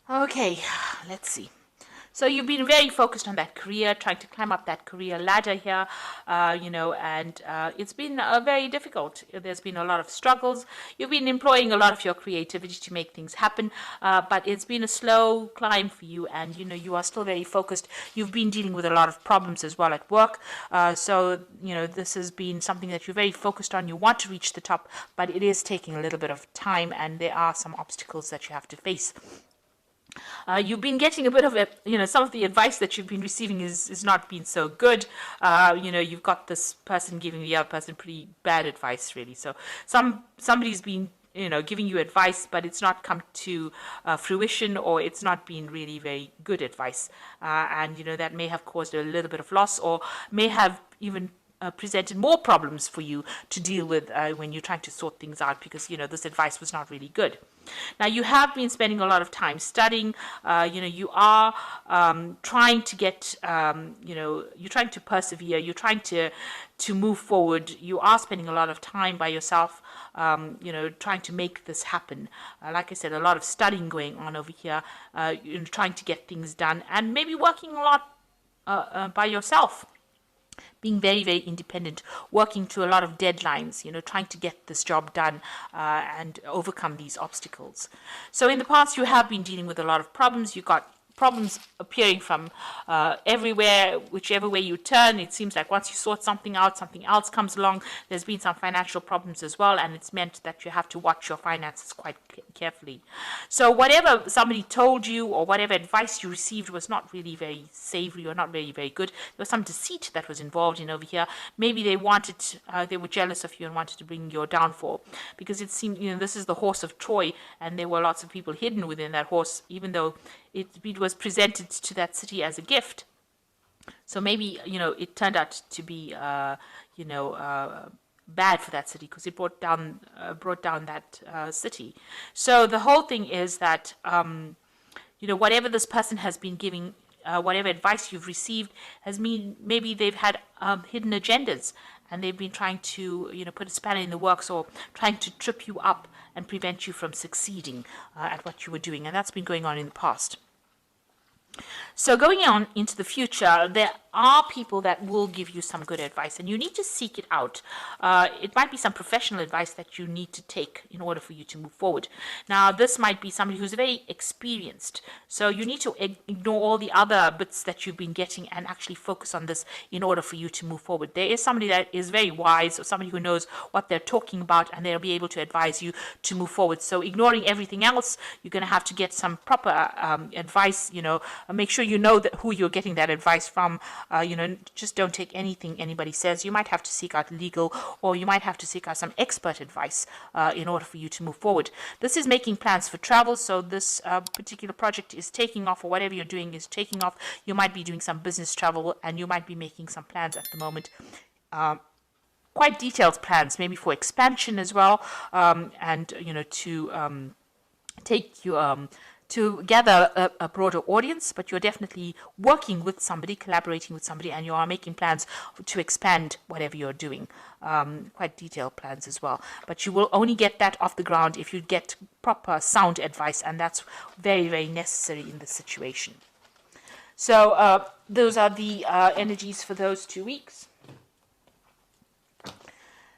Okay, let's see. So you've been very focused on that career, trying to climb up that career ladder here, and it's been very difficult. There's been a lot of struggles. You've been employing a lot of your creativity to make things happen, but it's been a slow climb for you, and you are still very focused. You've been dealing with a lot of problems as well at work, so this has been something that you're very focused on. You want to reach the top, but it is taking a little bit of time, and there are some obstacles that you have to face. You've been getting a bit of some of the advice that you've been receiving is not been so good. You've got this person giving the other person pretty bad advice, really. So somebody's been giving you advice, but it's not come to fruition, or it's not been really very good advice, and that may have caused a little bit of loss, or may have even presented more problems for you to deal with when you're trying to sort things out, because this advice was not really good. Now, you have been spending a lot of time studying. You are trying to get, you're trying to persevere. You're trying to move forward. You are spending a lot of time by yourself, trying to make this happen. Like I said, a lot of studying going on over here, trying to get things done, and maybe working a lot by yourself, being very, very independent, working to a lot of deadlines, trying to get this job done and overcome these obstacles. So in the past, you have been dealing with a lot of problems. You got problems appearing from everywhere, whichever way you turn. It seems like once you sort something out, something else comes along. There's been some financial problems as well, and it's meant that you have to watch your finances quite carefully. So whatever somebody told you or whatever advice you received was not really very savory or not very, very good. There was some deceit that was involved in over here. Maybe they were jealous of you and wanted to bring your downfall, because it seemed, this is the horse of Troy, and there were lots of people hidden within that horse, even though it was presented to that city as a gift. So maybe it turned out to be bad for that city, because it brought down that city. So the whole thing is that whatever this person has been giving, whatever advice you've received, has mean maybe they've had hidden agendas, and they've been trying to put a spanner in the works, or trying to trip you up and prevent you from succeeding at what you were doing, and that's been going on in the past. So going on into the future, there are people that will give you some good advice, and you need to seek it out. It might be some professional advice that you need to take in order for you to move forward. Now, this might be somebody who's very experienced, so you need to ignore all the other bits that you've been getting and actually focus on this in order for you to move forward. There is somebody that is very wise, or somebody who knows what they're talking about, and they'll be able to advise you to move forward. So ignoring everything else, you're going to have to get some proper advice. Make sure you know that who you're getting that advice from. Just don't take anything anybody says. You might have to seek out legal, or you might have to seek out some expert advice in order for you to move forward. This is making plans for travel. So this particular project is taking off, or whatever you're doing is taking off. You might be doing some business travel, and you might be making some plans at the moment. Quite detailed plans, maybe for expansion as well, and to take you to gather a broader audience, but you're definitely working with somebody, collaborating with somebody, and you are making plans to expand whatever you're doing. Quite detailed plans as well. But you will only get that off the ground if you get proper sound advice, and that's very, very necessary in this situation. So those are the energies for those 2 weeks.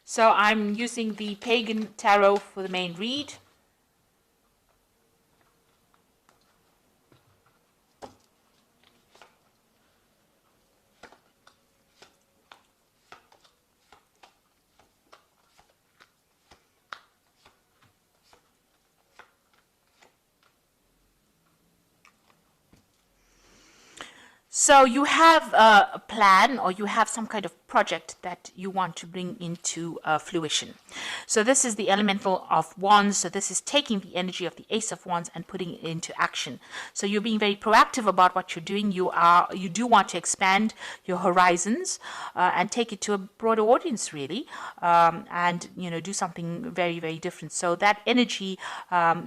So I'm using the Pagan Tarot for the main read. So you have a plan, or you have some kind of project that you want to bring into fruition. So this is the elemental of wands. So this is taking the energy of the Ace of Wands and putting it into action. So you're being very proactive about what you're doing. You do want to expand your horizons and take it to a broader audience, really, and do something very, very different. So that energy,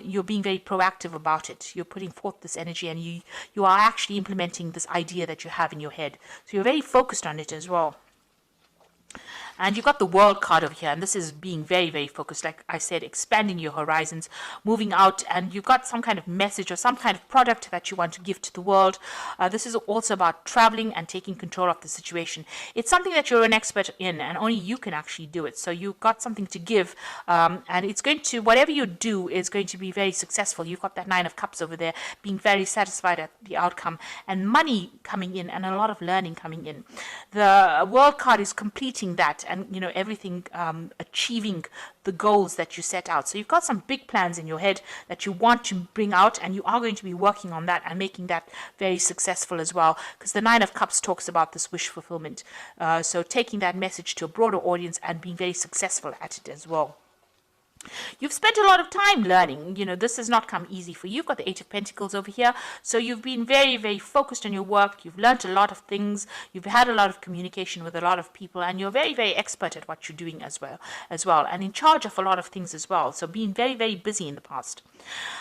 you're being very proactive about it. You're putting forth this energy, and you are actually implementing this idea that you have in your head. So you're very focused on it as well. And you've got the World card over here, and this is being very, very focused. Like I said, expanding your horizons, moving out, and you've got some kind of message or some kind of product that you want to give to the world. This is also about traveling and taking control of the situation. It's something that you're an expert in, and only you can actually do it. So you've got something to give, and it's going to, whatever you do is going to be very successful. You've got that Nine of Cups over there, being very satisfied at the outcome, and money coming in, and a lot of learning coming in. The World card is completing that, and everything, achieving the goals that you set out. So you've got some big plans in your head that you want to bring out, and you are going to be working on that and making that very successful as well, because the Nine of Cups talks about this wish fulfillment. So taking that message to a broader audience and being very successful at it as well. You've spent a lot of time learning. This has not come easy for you. You've got the Eight of Pentacles over here. So you've been very, very focused on your work. You've learned a lot of things. You've had a lot of communication with a lot of people, and you're very, very expert at what you're doing as well, and in charge of a lot of things as well. So being very, very busy in the past.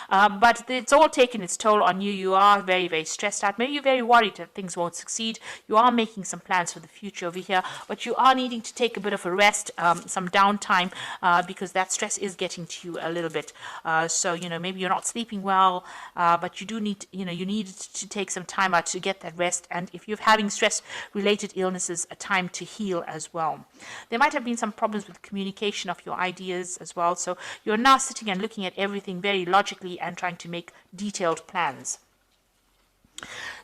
But it's all taken its toll on you. You are very, very stressed out. Maybe you're very worried that things won't succeed. You are making some plans for the future over here, but you are needing to take a bit of a rest, some downtime, because that stress is getting to you a little bit. So maybe you're not sleeping well, but you do need you need to take some time out to get that rest. And if you're having stress related illnesses, a time to heal as well. There might have been some problems with communication of your ideas as well, so you're now sitting and looking at everything very logically and trying to make detailed plans.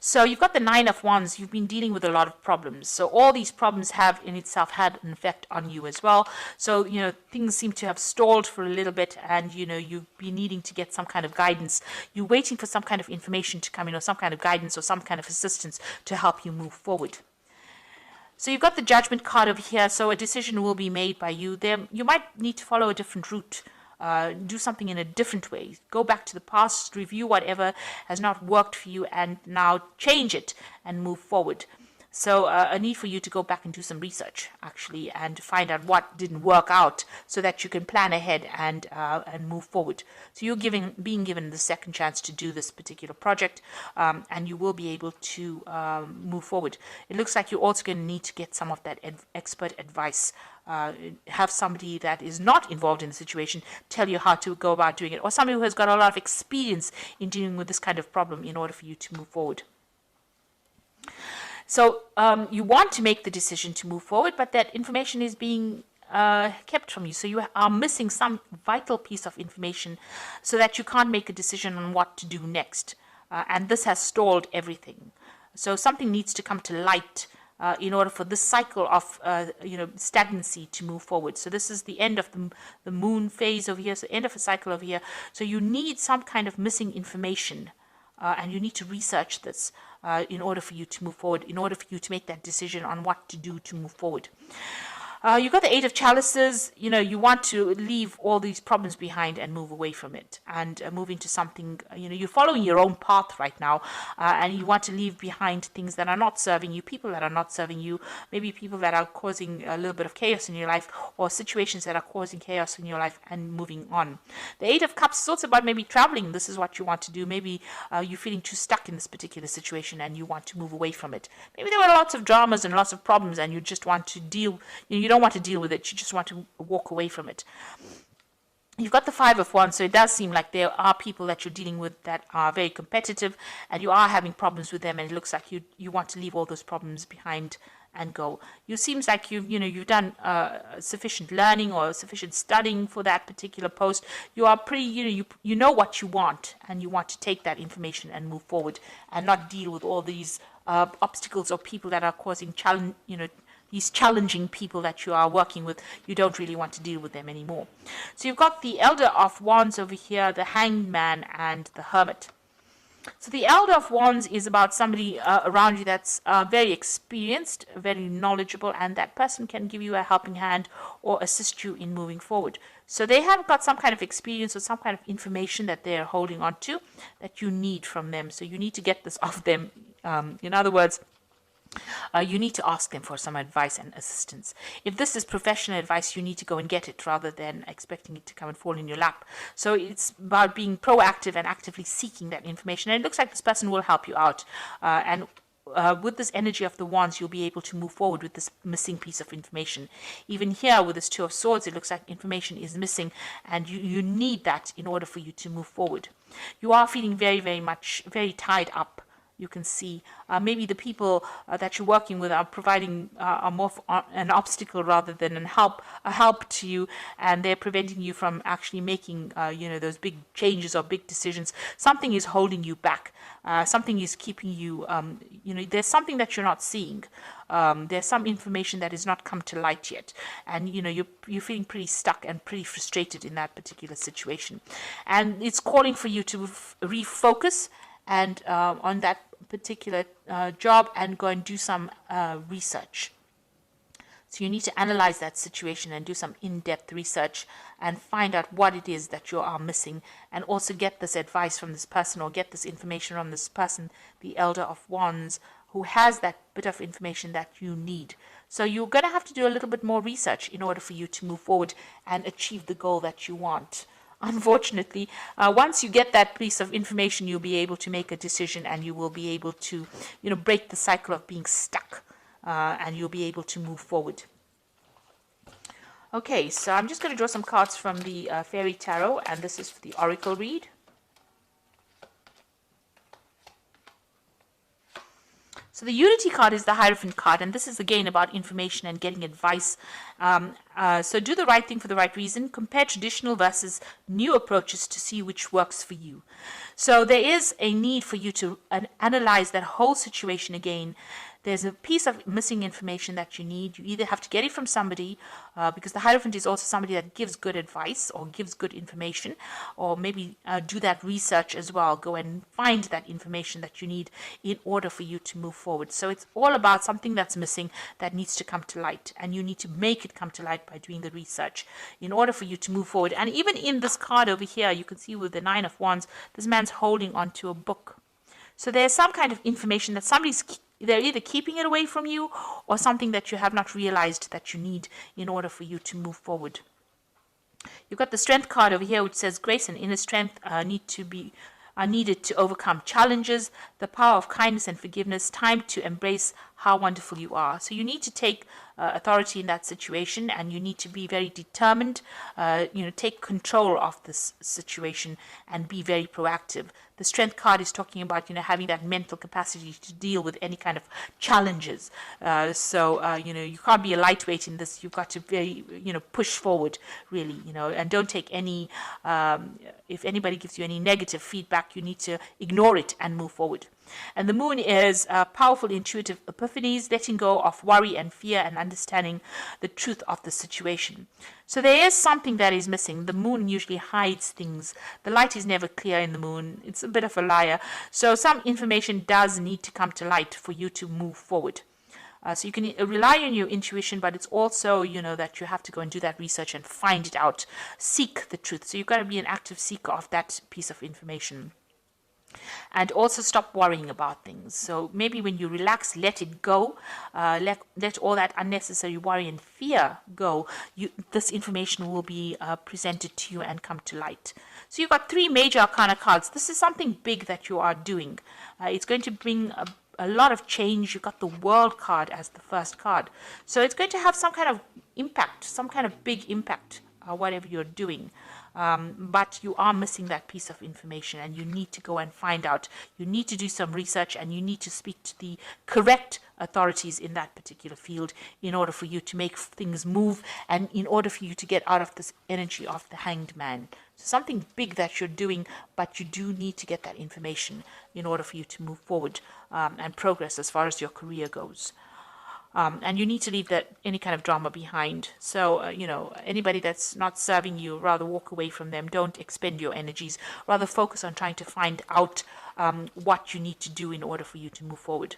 So you've got the Nine of Wands. You've been dealing with a lot of problems. So all these problems have in itself had an effect on you as well. So, things seem to have stalled for a little bit, and, you've been needing to get some kind of guidance. You're waiting for some kind of information to come in, or some kind of guidance, or some kind of assistance to help you move forward. So you've got the Judgment card over here. So a decision will be made by you. You might need to follow a different route. Do something in a different way. Go back to the past, review whatever has not worked for you, and now change it and move forward. So a need for you to go back and do some research, actually, and find out what didn't work out, so that you can plan ahead and move forward. So you're being given the second chance to do this particular project, and you will be able to move forward. It looks like you're also going to need to get some of that expert advice. Have somebody that is not involved in the situation tell you how to go about doing it, or somebody who has got a lot of experience in dealing with this kind of problem in order for you to move forward. So you want to make the decision to move forward, but that information is being kept from you. So you are missing some vital piece of information, so that you can't make a decision on what to do next. And this has stalled everything. So something needs to come to light in order for this cycle of stagnancy to move forward. So this is the end of the moon phase over here, so end of a cycle over here. So you need some kind of missing information, and you need to research this in order for you to move forward, in order for you to make that decision on what to do to move forward. You've got the Eight of Chalices. You want to leave all these problems behind and move away from it, and move into something, you're following your own path right now, and you want to leave behind things that are not serving you, people that are not serving you, maybe people that are causing a little bit of chaos in your life, or situations that are causing chaos in your life, and moving on. The Eight of Cups is also about maybe traveling. This is what you want to do. Maybe you're feeling too stuck in this particular situation and you want to move away from it. Maybe there were lots of dramas and lots of problems, and you just want to deal, you don't want to deal with it, you just want to walk away from it. You've got the Five of Wands, so it does seem like there are people that you're dealing with that are very competitive, and you are having problems with them, and it looks like you want to leave all those problems behind and go. It seems like you've done sufficient learning or sufficient studying for that particular post. You are pretty, you know what you want, and you want to take that information and move forward, and not deal with all these obstacles or people that are causing challenge, these challenging people that you are working with. You don't really want to deal with them anymore. So you've got the Elder of Wands over here, the Hanged Man, and the Hermit. So the Elder of Wands is about somebody around you that's very experienced, very knowledgeable, and that person can give you a helping hand or assist you in moving forward. So they have got some kind of experience or some kind of information that they're holding on to that you need from them. So you need to get this off them. In other words, you need to ask them for some advice and assistance. If this is professional advice, you need to go and get it rather than expecting it to come and fall in your lap. So it's about being proactive and actively seeking that information. And it looks like this person will help you out. And with this energy of the wands, you'll be able to move forward with this missing piece of information. Even here with this Two of Swords, it looks like information is missing, and you need that in order for you to move forward. You are feeling very, very much, very tied up. You can see maybe the people that you're working with are providing are more an obstacle rather than a help to you, and they're preventing you from actually making those big changes or big decisions. Something is holding you back. Something is keeping you. There's something that you're not seeing. There's some information that has not come to light yet, and you're feeling pretty stuck and pretty frustrated in that particular situation, and it's calling for you to refocus and on that particular job and go and do some research. So you need to analyze that situation and do some in-depth research and find out what it is that you are missing, and also get this advice from this person or get this information from this person, the Elder of Wands, who has that bit of information that you need. So you're going to have to do a little bit more research in order for you to move forward and achieve the goal that you want. Unfortunately, once you get that piece of information, you'll be able to make a decision, and you will be able to, break the cycle of being stuck, and you'll be able to move forward. Okay, so I'm just going to draw some cards from the Fairy Tarot, and this is for the Oracle read. So the Unity card is the Hierophant card, and this is again about information and getting advice. So do the right thing for the right reason. Compare traditional versus new approaches to see which works for you. So there is a need for you to analyze that whole situation again. There's a piece of missing information that you need. You either have to get it from somebody, because the Hierophant is also somebody that gives good advice or gives good information, or maybe do that research as well. Go and find that information that you need in order for you to move forward. So it's all about something that's missing that needs to come to light, and you need to make it come to light by doing the research in order for you to move forward. And even in this card over here, you can see with the Nine of Wands, this man's holding onto a book. So there's some kind of information that they're either keeping it away from you, or something that you have not realized that you need in order for you to move forward. You've got the Strength card over here, which says grace and inner strength are needed to overcome challenges, the power of kindness and forgiveness, time to embrace how wonderful you are. So you need to take authority in that situation, and you need to be very determined, take control of this situation and be very proactive. The Strength card is talking about, having that mental capacity to deal with any kind of challenges. You can't be a lightweight in this. You've got to very, push forward, really, and don't take any, if anybody gives you any negative feedback, you need to ignore it and move forward. And the Moon is powerful, intuitive epiphanies, letting go of worry and fear and understanding the truth of the situation. So there is something that is missing. The Moon usually hides things. The light is never clear in the Moon. It's a bit of a liar. So some information does need to come to light for you to move forward. So you can rely on your intuition, but it's also, that you have to go and do that research and find it out. Seek the truth. So you've got to be an active seeker of that piece of information. And also stop worrying about things. So maybe when you relax, let it go. Let all that unnecessary worry and fear go. This information will be presented to you and come to light. So you've got 3 major arcana cards. This is something big that you are doing. It's going to bring a lot of change. You've got the World card as the first card. So it's going to have some kind of impact, some kind of big impact, whatever you're doing. But you are missing that piece of information, and you need to go and find out. You need to do some research, and you need to speak to the correct authorities in that particular field in order for you to make things move, and in order for you to get out of this energy of the Hanged Man. So something big that you're doing, but you do need to get that information in order for you to move forward and progress as far as your career goes. And you need to leave any kind of drama behind. So, anybody that's not serving you, rather walk away from them. Don't expend your energies. Rather focus on trying to find out what you need to do in order for you to move forward.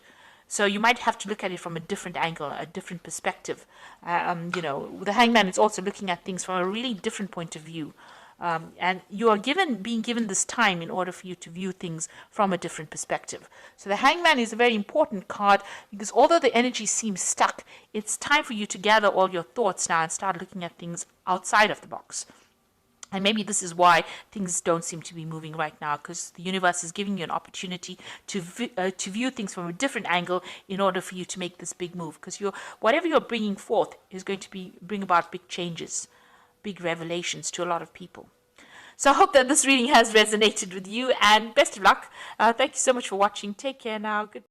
So you might have to look at it from a different angle, a different perspective. The Hangman is also looking at things from a really different point of view. And you are being given this time in order for you to view things from a different perspective. So the Hangman is a very important card, because although the energy seems stuck, it's time for you to gather all your thoughts now and start looking at things outside of the box. And maybe this is why things don't seem to be moving right now, because the universe is giving you an opportunity to view things from a different angle in order for you to make this big move. Because whatever you're bringing forth is going to bring about big changes, big revelations to a lot of people. So I hope that this reading has resonated with you, and best of luck. Thank you so much for watching. Take care now. Good.